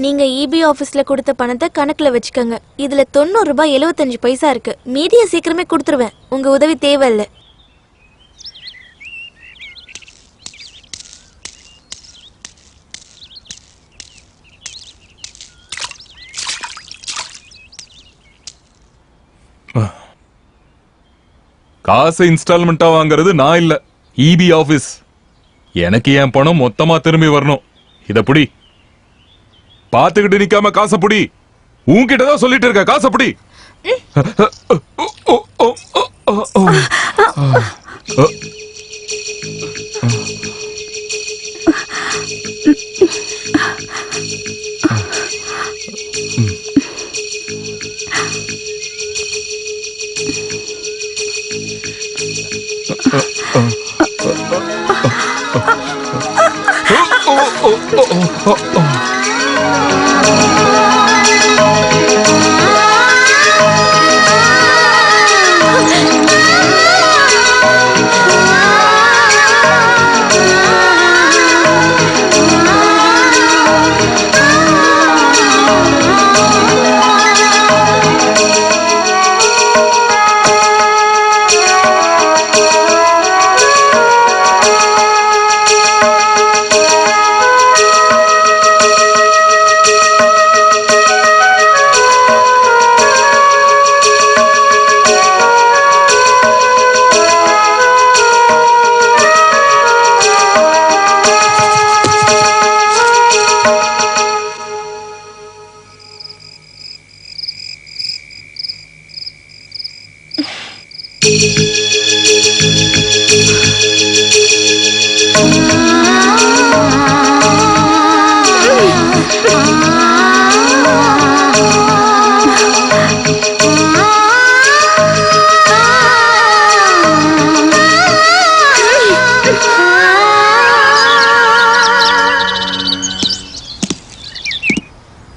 நீங்க இபி ஆபீஸ்ல கொடுத்த பணத்தை கணக்குல வச்சுக்கோங்க. இதுல 90 ரூபாய் 75 பைசா இருக்கு. மீதிய சீக்கிரமே கொடுத்துருவேன். உங்க உதவி தேவையில்லை. காசு இன்ஸ்டால்மெண்டா வாங்குறது நான் இல்ல, இபி ஆபீஸ். எனக்கு என் பணம் மொத்தமா திரும்பி வரணும். இத புடி. பாத்துக்கிட்டு நிக்காம காசை புடி. உன்கிட்டதான் சொல்லிட்டு இருக்க, காசை புடி.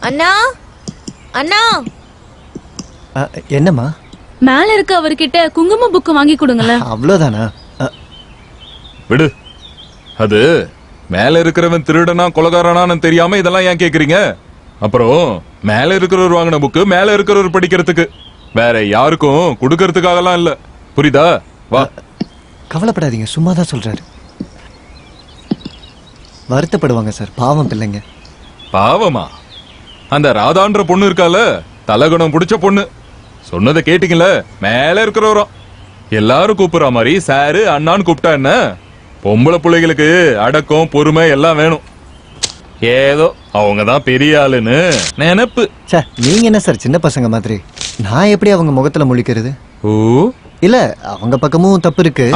அண்ணா, அண்ணா. என்னம்மா? மேல இருக்க அவர்கிட்ட குங்கும புக்கு வாங்கி கொடுங்களேன். அவ்வளவுதானா? விடு. அது மேல இருக்கிறவன் திருடனா கொலகாரனான்னு தெரியாம இதெல்லாம் ஏன் கேக்குறீங்க? அப்புறம் மேல இருக்கிறவர் வாங்கின புக்கு மேல இருக்கிறவர் படிக்கிறதுக்கு, வேற யாருக்கும் கொடுக்கறதுக்காகலாம் இல்ல. புரியுதா? வா. கவலைப்படாதீங்க, சும்மாதான் சொல்றாரு. வருத்தப்படுவாங்க சார், பாவம் பிள்ளைங்க. பாவமா? அந்த ராதான்ற பொண்ணு இருக்கால, தலகுணம் பிடிச்ச பொண்ணு. சொன்னதை கேட்டீங்கல்ல, மேல இருக்கிறவரும் எல்லாரும் கூப்பிடுற மாதிரி சாரு அண்ணான்னு கூப்பிட்டா என்ன? பொம்பளை பிள்ளைகளுக்கு அடக்கம் பொறுமை எல்லாம் வேணும். ஏதோ அவங்கதான் பெரிய ஆளுன்னு நினைப்பு. சார் நீங்க என்ன சார் சின்ன பசங்க மாதிரி? நான் எப்படி அவங்க முகத்துல முழிக்கிறது? ஓ இல்ல, அவங்க பக்கமும் தப்பு இருக்கு.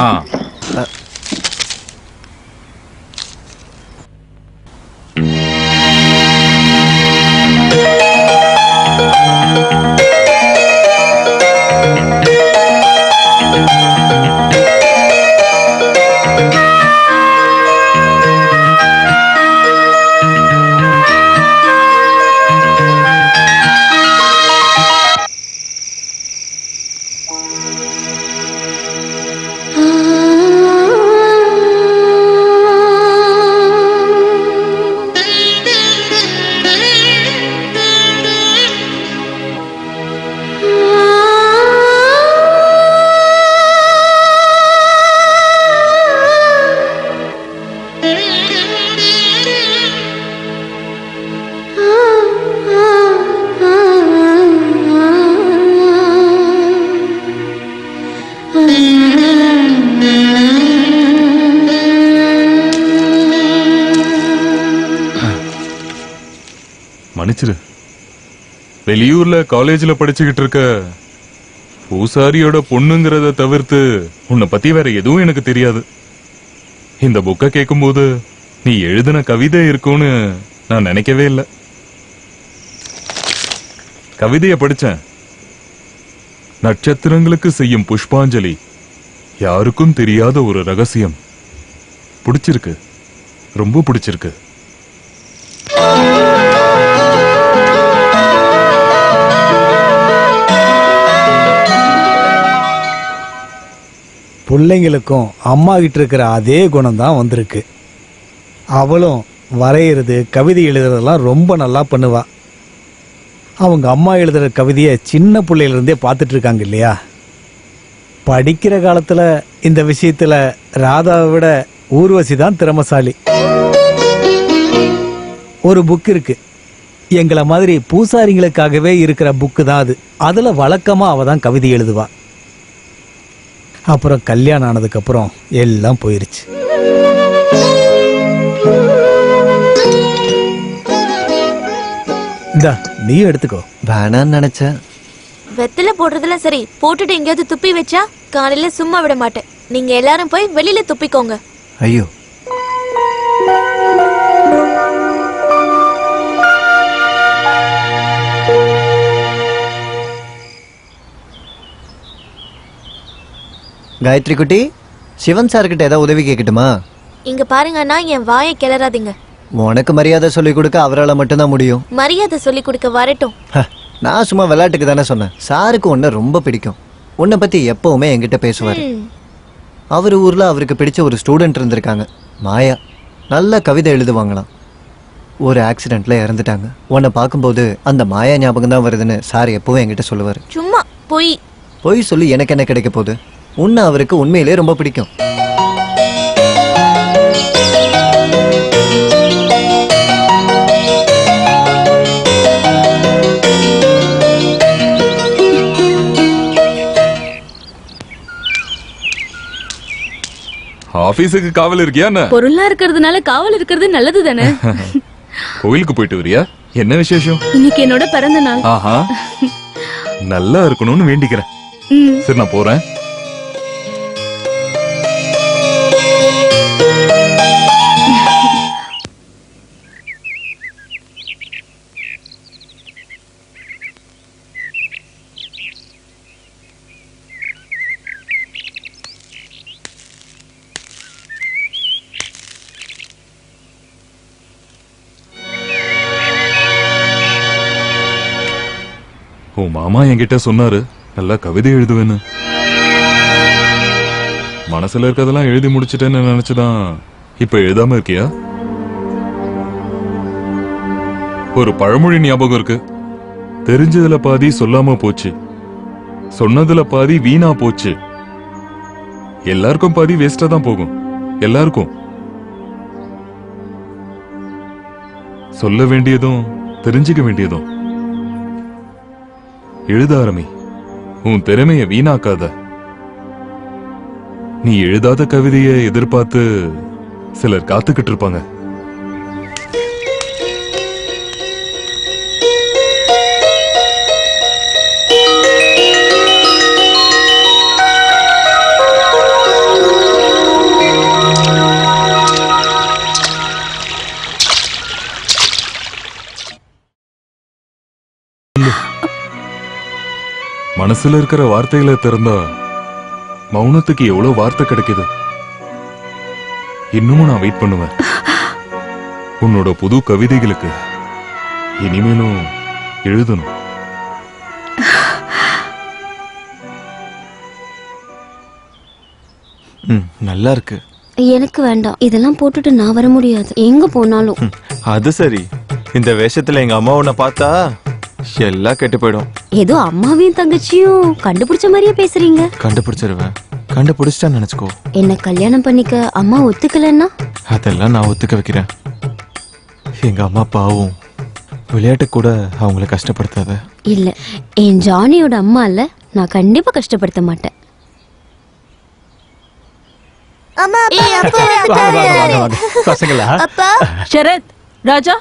மன்னிச்சிரு. வெளியூர்ல காலேஜ்ல படிச்சுக்கிட்டு இருக்க பூசாரியோட பொண்ணுங்கிறத தவிர்த்து உன்னை பத்தி வேற எதுவும் எனக்கு தெரியாது. இந்த புக்க கேட்கும்போது நீ எழுதின கவிதை இருக்கும்னு நான் நினைக்கவே இல்லை. கவிதைய படிச்சேன். நட்சத்திரங்களுக்கு செய்யும் புஷ்பாஞ்சலி, யாருக்கும் தெரியாத ஒரு ரகசியம். பிடிச்சிருக்கு, ரொம்ப பிடிச்சிருக்கு. பிள்ளைங்களுக்கும் அம்மா கிட்ட இருக்கிற அதே குணம் தான் வந்திருக்கு. அவளும் வரைகிறது கவிதை எழுதுறதெல்லாம் ரொம்ப நல்லா பண்ணுவா. அவங்க அம்மா எழுதுகிற கவிதையை சின்ன பிள்ளையிலேருந்தே பார்த்துட்டு இருக்காங்க இல்லையா. படிக்கிற காலத்தில் இந்த விஷயத்தில் ராதாவை விட ஊர்வசி தான் திறமசாலி. ஒரு புக் இருக்கு, எங்களை மாதிரி பூசாரிங்களுக்காகவே இருக்கிற புக்கு தான் அது. அதில் வழக்கமாக அவள் தான் கவிதை எழுதுவா. அப்புறம் கல்யாணம் ஆனதுக்கப்புறம் எல்லாம் போயிருச்சு. இந்தா நீயும் எடுத்துக்கோ. வேணான்னு நினைச்சேன். வெத்தலை போடுறதுல சரி, போட்டுட்டு எங்கேயாவது துப்பி வச்சா காலையில சும்மா விட மாட்டேன். நீங்க எல்லாரும் போய் வெளியில துப்பிக்கோங்க. ஐயோ, காயத்ரி குட்டி, சிவன் சார்கிட்ட ஏதாவது உதவி கேட்கட்டுமா? இங்க பாருங்கன்னா என் வாயை கிளறாதீங்க. உனக்கு மரியாதை சொல்லி கொடுக்க அவரால் மட்டும்தான் முடியும். மரியாதை சொல்லி கொடுக்க வரட்டும். நான் சும்மா விளையாட்டுக்கு தானே சொன்னேன். சாருக்கு உன்னை ரொம்ப பிடிக்கும். உன்னை பத்தி எப்பவுமே என்கிட்ட பேசுவாரு. அவர் ஊர்ல அவருக்கு பிடிச்ச ஒரு ஸ்டூடெண்ட் இருந்திருக்காங்க, மாயா. நல்ல கவிதை எழுதுவாங்களாம். ஒரு ஆக்சிடென்ட்ல இறந்துட்டாங்க. உன்னை பார்க்கும்போது அந்த மாயா ஞாபகம் தான் வருதுன்னு சார் எப்பவும் என்கிட்ட சொல்லுவாரு. சும்மா பொய் சொல்லி எனக்கு என்ன கிடைக்க போகுது? உன்னை அவருக்கு உண்மையிலே ரொம்ப பிடிக்கும். ஆபீஸுக்கு காவல் இருக்கியா என்ன? பொருளா இருக்கிறதுனால காவல் இருக்கிறது நல்லது தானே. கோயிலுக்கு போயிட்டு வரியா? என்ன விசேஷம்? இன்னைக்கு என்னோட பிறந்த நாள். ஆஹா, நல்லா இருக்கணும்னு வேண்டிக்கிறேன். சரி, நான் போறேன். உன் மாமா என்கிட்ட சொன்னாரு நல்லா கவிதை எழுதுவேன்னு. மனசுல இருக்கதெல்லாம் எழுதி முடிச்சிட்டேன்னு நினைச்சுதான் இப்ப எழுதாம இருக்கியா? ஒரு பழமொழி ஞாபகம் இருக்கு, தெரிஞ்சதுல பாதி சொல்லாம போச்சு, சொன்னதுல பாதி வீணா போச்சு. எல்லாருக்கும் பாதி வேஸ்டா தான் போகும். எல்லாருக்கும் சொல்ல வேண்டியதும் தெரிஞ்சுக்க வேண்டியதும். எழுத ஆரம்பி, உன் திறமைய வீணாக்காத. நீ எழுதாத கவிதையை எதிர்பார்த்து சிலர் காத்துக்கிட்டு இருப்பாங்க. மனசுல இருக்கிற வார்த்தைகளை திறந்தா மௌனத்துக்கு எவ்வளவு வார்த்தை கிடைக்குது. இன்னமும் நான் வெயிட் பண்ணுவேன் உன்னோட புது கவிதைகளுக்கு. இனிமேலும் எழுதணும். நல்லா இருக்கு. எனக்கு வேண்டாம், இதெல்லாம் போட்டுட்டு நான் வர முடியாது எங்க போனாலும். அது சரி, இந்த வேஷத்துல எங்க அம்மா உன்னை பார்த்தா எல்லாம் கெட்டு போயிடும். ஏதோ அம்மாவையும் தங்கச்சியும் கண்டுபிடிச்ச மாதிரியே பேசுறீங்க. கண்டுபிடிச்சிருவேன். கண்டுபிடிச்சிட்டா நினைச்சுக்கோ. என்ன கல்யாணம் பண்ணிக்க அம்மா ஒத்துக்கலன்னா? அதெல்லாம் நான் ஒத்துக்க வைக்கிறேன். எங்க அம்மா பாவம், விளையாட்டு கூட அவங்கள கஷ்டப்படுத்தாத. இல்ல, என் ஜானியோட அம்மா இல்ல, நான் கண்டிப்பா கஷ்டப்படுத்த மாட்டேன். பசங்களா? சரத், ராஜா,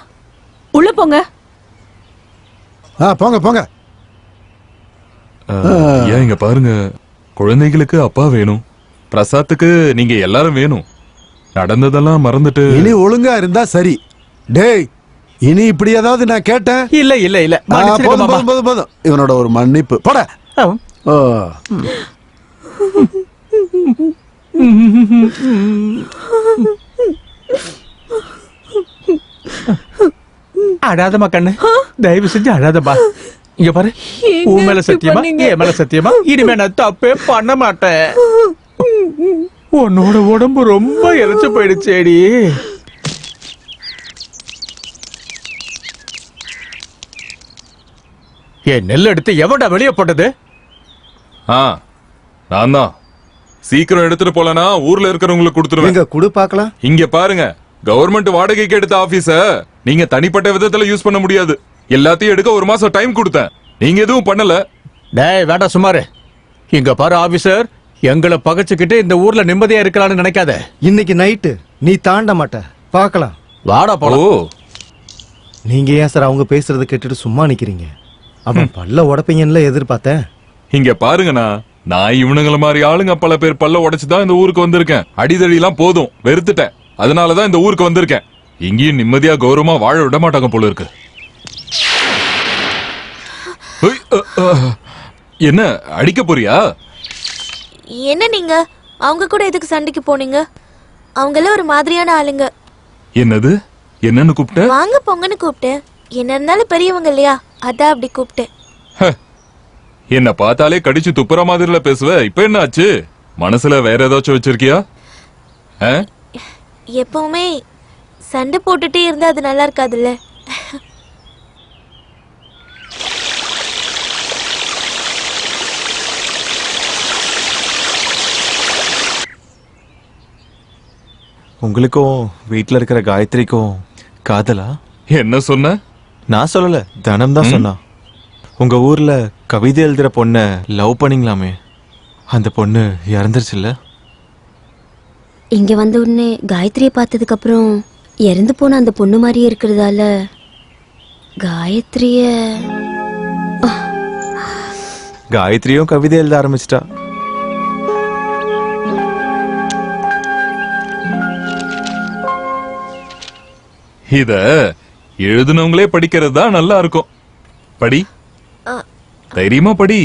உள்ள போங்க. போங்க போங்க. ஏன் இங்க பாருங்க, குழந்தைகளுக்கு அப்பா வேணும், பிரசாத்துக்கு நீங்க எல்லாரும் வேணும். நடந்ததெல்லாம் மறந்துட்டு இனி ஒழுங்கா இருந்தா சரி. டேய், இனி இப்படி ஏதாவது நான் கேட்டேன்? இல்ல இல்ல இல்ல, போதும் போதும் போதும் போதும். இவனோட ஒரு மன்னிப்பு போட. அழாதமா கண்ணு, தயவு செஞ்சு அழாதமா. இங்க பாரு, உன் மேல சத்தியமா, என் மேல சத்தியமா, இனிமே நான் தப்பே பண்ண மாட்டேன். உன்னோட உடம்பு ரொம்ப இறைச்சு போயிடுச்சேடி. என் நெல் எடுத்து எவன்டா வெளியே போட்டது? ஆ நான் தான். சீக்கிரம் எடுத்துட்டு போலனா ஊர்ல இருக்கிறவங்களுக்கு கொடுத்துருவேன். எங்க குடு பார்க்கலாம். இங்க பாருங்க, கவர்மெண்ட் வாடகைக்கு எடுத்த ஆபீஸ நீங்க தனிப்பட்ட விதத்துல யூஸ் பண்ண முடியாது. எல்லாத்தையும் எடுக்க 1 மாசம் டைம் கொடுத்தேன். நீங்க எதுவும் பண்ணல. டேய் வேண்டாம் சுமாரு. இங்க பாரு ஆபீசர், எங்களை பகைச்சுக்கிட்டு இந்த ஊர்ல நிம்மதியா இருக்கலாம்னு நினைக்காத. இன்னைக்கு நைட்டு நீ தாண்ட மாட்ட, பார்க்கலாம். வாடா ஓ போலாம். நீங்க ஏன் சார் அவங்க பேசுறத கேட்டுட்டு சும்மா நிக்கிறீங்க? அவன் பல்ல உடப்பீங்கன்னு எதிர்பார்த்தேன். இங்க பாருங்கண்ணா, நான் இவனுங்கள மாதிரி ஆளுங்க பல பேர் பல்ல உடைச்சுதான் இந்த ஊருக்கு வந்திருக்கேன். அடிதடி எல்லாம் போதும், வெறுத்துட்டேன். அதனாலதான் இந்த ஊருக்கு வந்திருக்கேன். இங்கேயும் நிம்மதியா கௌரவமா வாழ விட மாட்டாங்க போல இருக்கு. ஹுய், என்ன அடிக்க போறியா? என்ன நீங்க அவங்க கூட எதுக்கு சண்டைக்கு போனீங்க? அவங்கள ஒரு மாதிரியான ஆளுங்க. என்னது? என்னன்னு கூப்பிட்ட? வாங்க பொங்கன்னு கூப்பிட்டேன். என்ன இருந்தாலும் பெரியவங்க இல்லையா, அதான் அப்படி கூப்பிட்டேன். என்ன பார்த்தாலே கடிச்சு துப்புற மாதிரில பேசுவ. இப்ப என்ன ஆச்சு? மனசுல வேற ஏதாச்சும் வச்சிருக்கியா? எப்பவுமே சண்டை போட்டுட்டே இருந்தா அது நல்லா இருக்காதுல்ல. உங்களுக்கும் வீட்ல இருக்கிற காயத்ரிக்கும் காதலா? என்ன சொன்ன? நான் சொல்லல, தனம் தான் சொன்னா. உங்க ஊர்ல கவிதை எழுதுற பொண்ண லவ் பண்ணீங்களாமே, அந்த பொண்ணு இறந்துருச்சுல்ல? இங்க வந்த உடனே காயத்ரியை பார்த்ததுக்கு அப்புறம் இறந்து போன அந்த பொண்ணு மாதிரியே இருக்கிறதால காயத்ரிய காயத்ரியும் கவிதை எழுத ஆரம்பிச்சிட்டா. இத எழுதுனவங்களே படிக்கிறது தான் நல்லா இருக்கும். படி, தைரியமா படி.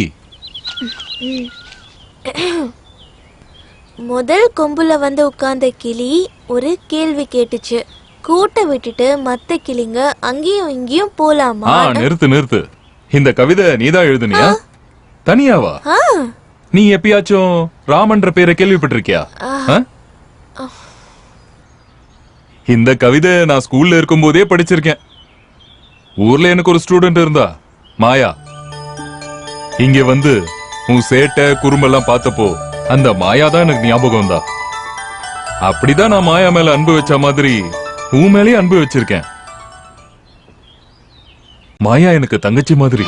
முதல் கொம்புல வந்து உட்கார்ந்த கிளி ஒரு கேள்வி கேட்டுச்சு. கூட்ட விட்டுட்டு மத்த கிளிங்க அங்கேயும் இங்கேயும் போலாமா? நிறுத்து நிறுத்து. இந்த கவிதை நீதான் எழுதுனியா? தனியாவா? நீ எப்பயாச்சும் ராமன்ற பேரை கேள்விப்பட்டிருக்கியா? இந்த கவிதை நான் ஸ்கூல்ல இருக்கும் போதே படிச்சிருக்கேன். ஊர்ல எனக்கு ஒரு ஸ்டூடெண்ட் இருந்தா, மாயா. இங்க வந்து உன் சேட்டை குறும்பெல்லாம் பார்த்தப்போ அந்த மாயா தான் எனக்கு ஞாபகம் தான். அப்படிதான் நான் மாயா மேல அன்பு வச்ச மாதிரி உன் மேலேயே அன்பு வச்சிருக்கேன். மாயா எனக்கு தங்கச்சி மாதிரி.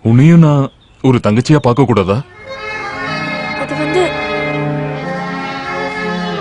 உன்னையும் நான் ஒரு தங்கச்சியா பார்க்க கூடாதா?